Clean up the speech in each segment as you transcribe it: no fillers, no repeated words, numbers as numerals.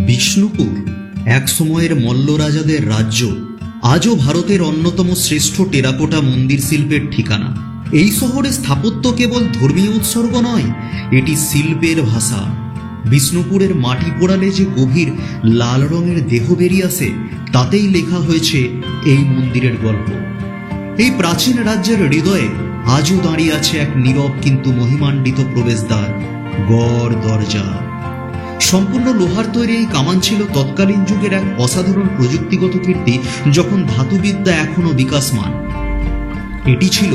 বিষ্ণুপুর এক সময়ের মল্ল রাজাদের রাজ্য, আজও ভারতের অন্যতম শ্রেষ্ঠ টেরাকোটা মন্দির শিল্পের ঠিকানা। এই শহরে স্থাপত্য কেবল ধর্মীয় উৎসর্গ নয়, এটি শিল্পের ভাষা। বিষ্ণুপুরের মাটি পোড়ালে যে গভীর লাল রঙের দেহ বেরিয়ে আসে, তাতেই লেখা হয়েছে এই মন্দিরের গল্প। এই প্রাচীন রাজ্যের হৃদয়ে আজও দাঁড়িয়ে আছে এক নীরব কিন্তু মহিমান্বিত প্রবেশদ্বার, গড় দরজা। সম্পূর্ণ লোহার তৈরি এই কামান ছিল তৎকালীন যুগের এক অসাধারণ প্রযুক্তিগত কীর্তি, যখন ধাতুবিদ্যা এখনো বিকাশমান। এটি ছিল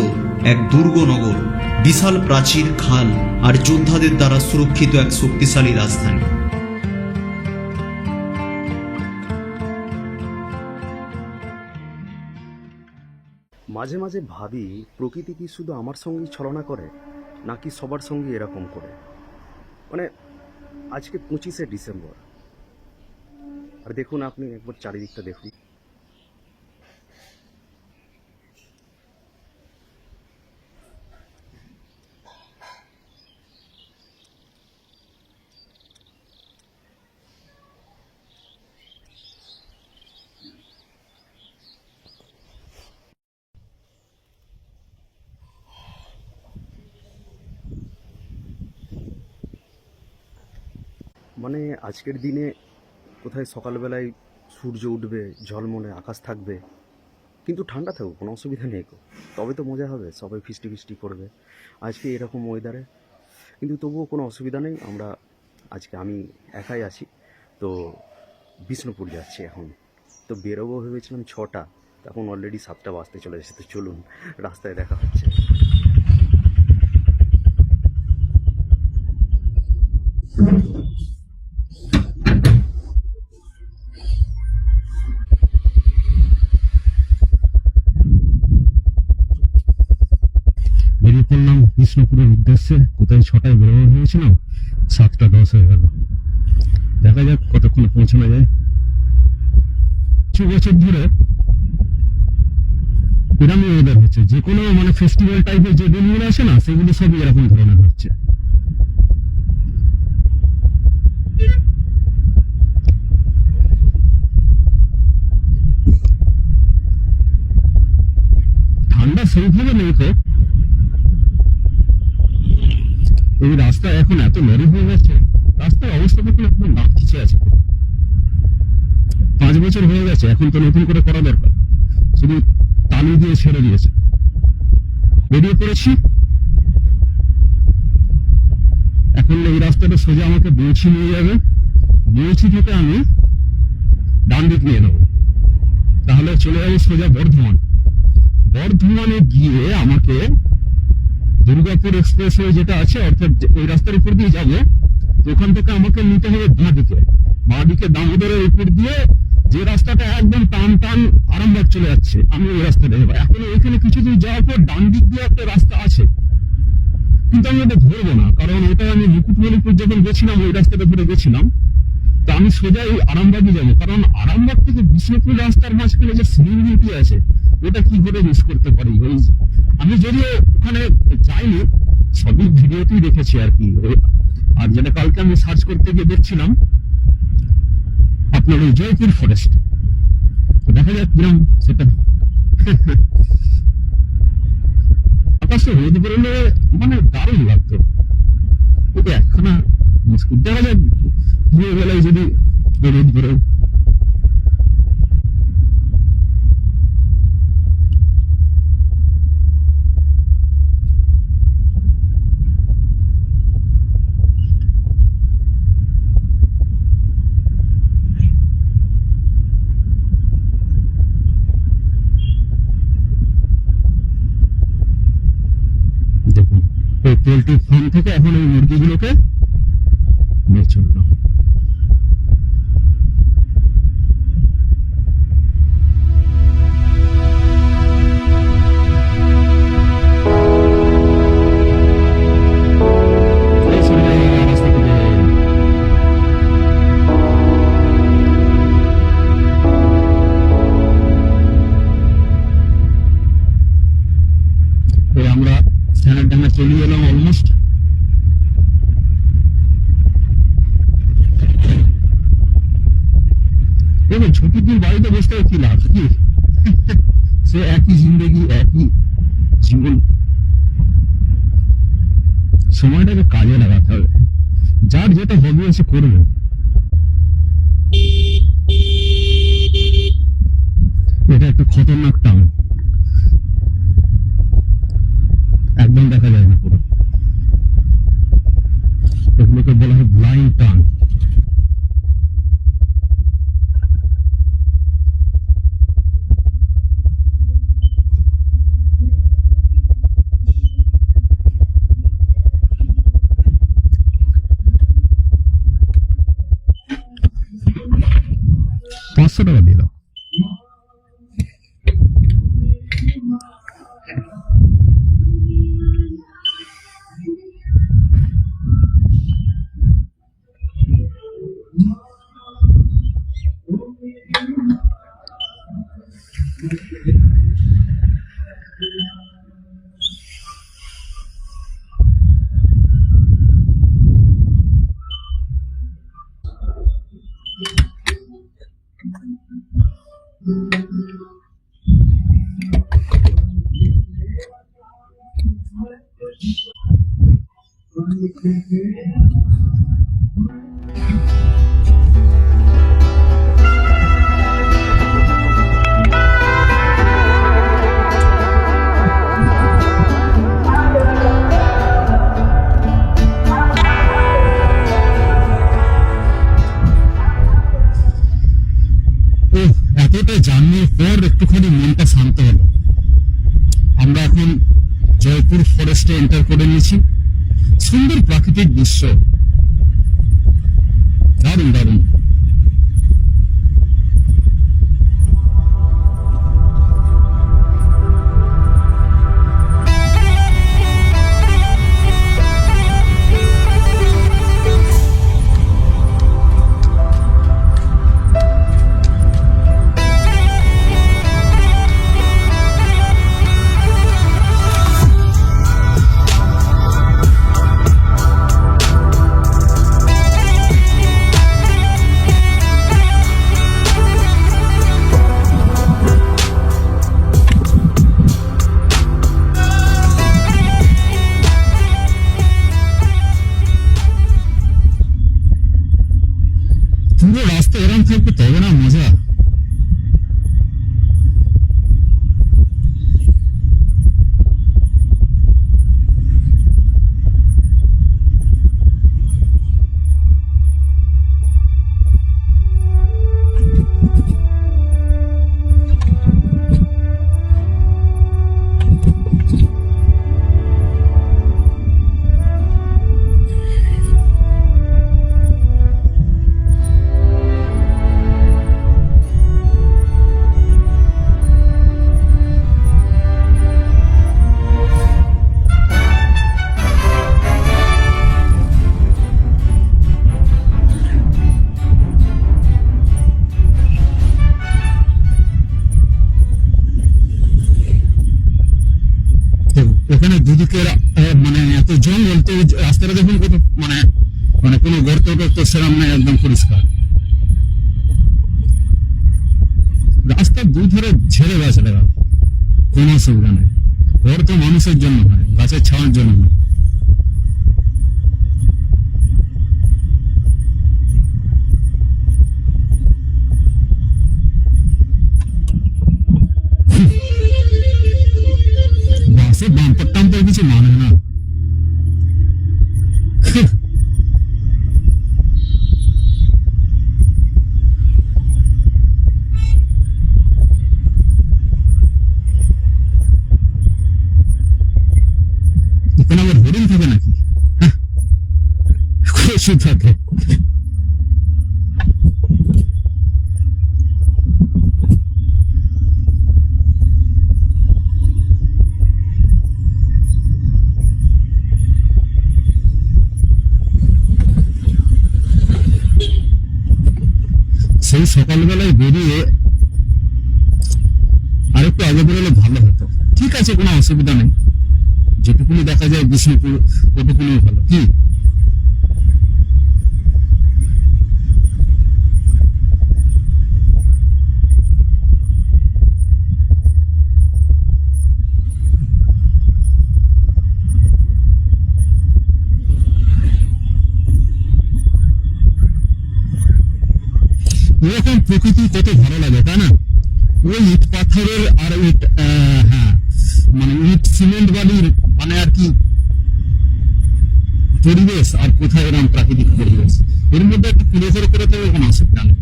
এক দুর্গনগর, বিশাল প্রাচীর, খাল আর যোদ্ধাদের দ্বারা সুরক্ষিত এক শক্তিশালী রাজধানী। মাঝে মাঝে ভাবি, প্রকৃতি কি শুধু আমার সঙ্গেই ছলনা করে, নাকি সবার সঙ্গে এরকম করে? মানে আজকে 25শে ডিসেম্বর, আর দেখুন, আপনি একবার চারিদিকটা দেখুন। মানে আজকের দিনে কোথায় সকালবেলায় সূর্য উঠবে, ঝলমলে আকাশ থাকবে, কিন্তু ঠান্ডা থাকবে, কোনো অসুবিধা নেই, তবে তো মজা হবে, সবাই ফিস্টি ফিস্টি করবে আজকে এরকম ওয়েদারে। কিন্তু তবুও কোনো অসুবিধা নেই, আমি একাই আছি, তো বিষ্ণুপুর যাচ্ছি এখন। তো বেরোবো ভেবেছিলাম 6টা, এখন অলরেডি 7টা বাজতে চলে এসেছে। তো চলুন, রাস্তায় দেখা হচ্ছে। বেরিয়ে পড়লাম বিষ্ণুপুরের উদ্দেশ্যে। কোথায় 6টায় বেরোনো হয়েছিলাম, 7টা 10 হয়ে গেল। দেখা যাক কতক্ষণে পৌঁছানো যায়। কিছু বছর ধরে এরকম ওয়েদার হচ্ছে, যে কোনো ফেস্টিভ্যাল টাইপের যে দিনগুলো আসে না, সেগুলো সবই এরকম ধরনের হচ্ছে। ঠান্ডা সেইভাবে নেই তো, এই রাস্তা এখন এত নরম হয়ে গেছে, রাস্তার অবস্থা দেখুন, এখন নাক খিচে আছে। 5 বছর হয়ে গেছে, এখন তো নতুন করে করা দরকার, শুধু টালি দিয়ে ছেড়ে দিয়েছে। বেরিয়ে পড়েছি এখন। এই রাস্তাটা সোজা আমাকে বৌছি নিয়ে যাবে, বৌছি থেকে আমি ডান দিক নিয়ে নেবো, তাহলে চলে যাবো সোজা বর্ধমান। বর্ধমানে গিয়ে আমাকে দুর্গাপুর এক্সপ্রেসওয়ে যেটা আছে, অর্থাৎ ওই রাস্তার উপর দিয়ে যাবে, ওখান থেকে আমাকে নিতে হবে বাঁ দিকে দামোদরের উপর দিয়ে, যে রাস্তাটা একদম টান টান আরামবাগ চলে যাচ্ছে, আমি ওই রাস্তাটা যাবো। এখন ওইখানে কিছু দূর যাওয়ার পর ডান দিক দিয়ে একটা রাস্তা আছে, কিন্তু আমি ওটা ধরবো না, কারণ ওটা আমি মুকুটমণিপুর যখন গেছিলাম ওই রাস্তাটা ধরে গেছিলাম। তো আমি সোজা ওই আরামবাগই যাবো, কারণ আরামবাগ থেকে বিষ্ণুপুর রাস্তার মাঝখানে যে সিনিয়রিটি আছে, ওটা কি করে মিস করতে পারি। আমি যদিও ওখানে যাইনি, সবই ভিডিওতেই দেখেছি আর কি। আর যেটা কালকে আমি সার্চ করতে গিয়ে দেখছিলাম, আপনার ওই জয়পুর ফরেস্ট, দেখা যাক কিরম সেটা। আকাশে রোদ বেরোলে দারুণ লাগতো, ওটা একখানা মুশকিল। দেখা যাক দিনের বেলায় যদি রোদ বেরোয়। দেখুন, ওই পোল্ট্রি ফার্ম থেকে এখন ওই মুরগিগুলোকে নিয়ে চললাম। আমরা স্ট্যান্ডার্ড ড্যামে চলে এলাম অলমোস্ট। দেখো ছুটির বাড়িতে বসতে কি লাভ কি? সে একই জিন্দগি, একই জীবন। সময়টাকে কাজে লাগাতে হবে, যার যেটা হবি আছে করবে। এটা একটা খতরনাক টান, একদম দেখা যায় না পুরো। এগুলোকে বলা হয় ব্লাইন্ড টান। $500 দিয়ে দাও। এতটা জার্নির পর একটুখানি মনটা শান্ত হলো। আমরা এখন জয়পুর ফরেস্টে এন্টার করে নিয়েছি। সুন্দর প্রাকৃতিক দৃশ্য, দারুণ দারুণ। পুরো রাস্তা এরকম থাকবে তবে না মজা। এখানে দুদিকে মানে এত জঙ্গল, তো রাস্তাটা দেখুন কত মানে মানে কোনো গর্ত টর্ত সেরকম নেই, একদম পরিষ্কার। রাস্তার দুই ধারে ঝেড়ে গাছ লাগা, কোনো অসুবিধা নেই। ঘর তো মানুষের জন্য হয়, গাছের ছাওয়ার জন্য হয়। বাসে বাম্পার টাম্পার কিছু মানে না। এখানে আবার হরিণ থাকে নাকি? কচু থাকে। সেই সকালবেলায় বেরিয়ে আরেকটু আগে বেরোলে ভালো হতো। ঠিক আছে, কোনো অসুবিধা নেই, যেটুকুনি দেখা যায় বিষ্ণুপুর ওটুকুনি ভালো। কি এরকম প্রকৃতি কত ভালো লাগে, তাই না? ওই ইট পাথরের আর ইট হ্যাঁ মানে ইট সিমেন্ট বালির মানে আর কি পরিবেশ, আর কোথায় এরকম প্রাকৃতিক পরিবেশ, এর মধ্যে একটা পুলিশের উপরে তো কোনো অসুবিধা নেই।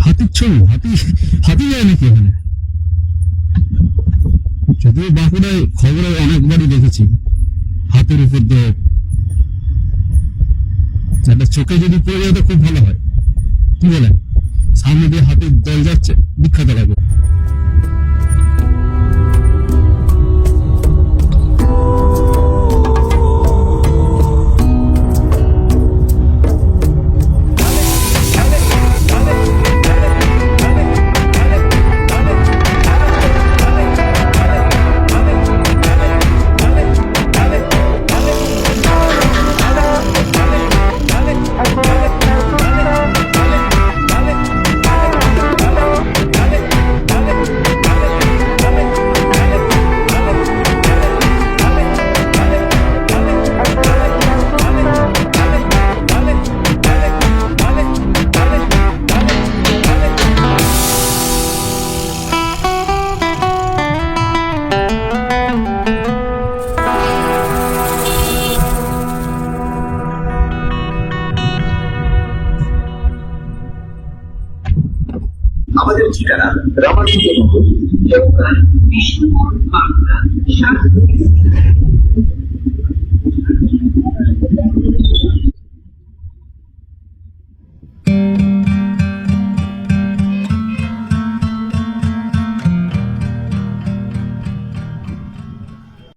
হাতির ছবি, হাতি যায় নাকি এখানে? যদিও বাঁকুড়ায় খবরে অনেকবারই দেখেছি হাতের উপর দিয়ে, একটা চোখে যদি পড়ে যায় তো খুব ভালো হয়, কি বলেন? সামনে দিয়ে হাতির দল যাচ্ছে, বিখ্যাত লাগে। আমাদের ঠিকানা রামানুজনগর, জগন্নাথ, বিষ্ণুপুর, বাঁকুড়া।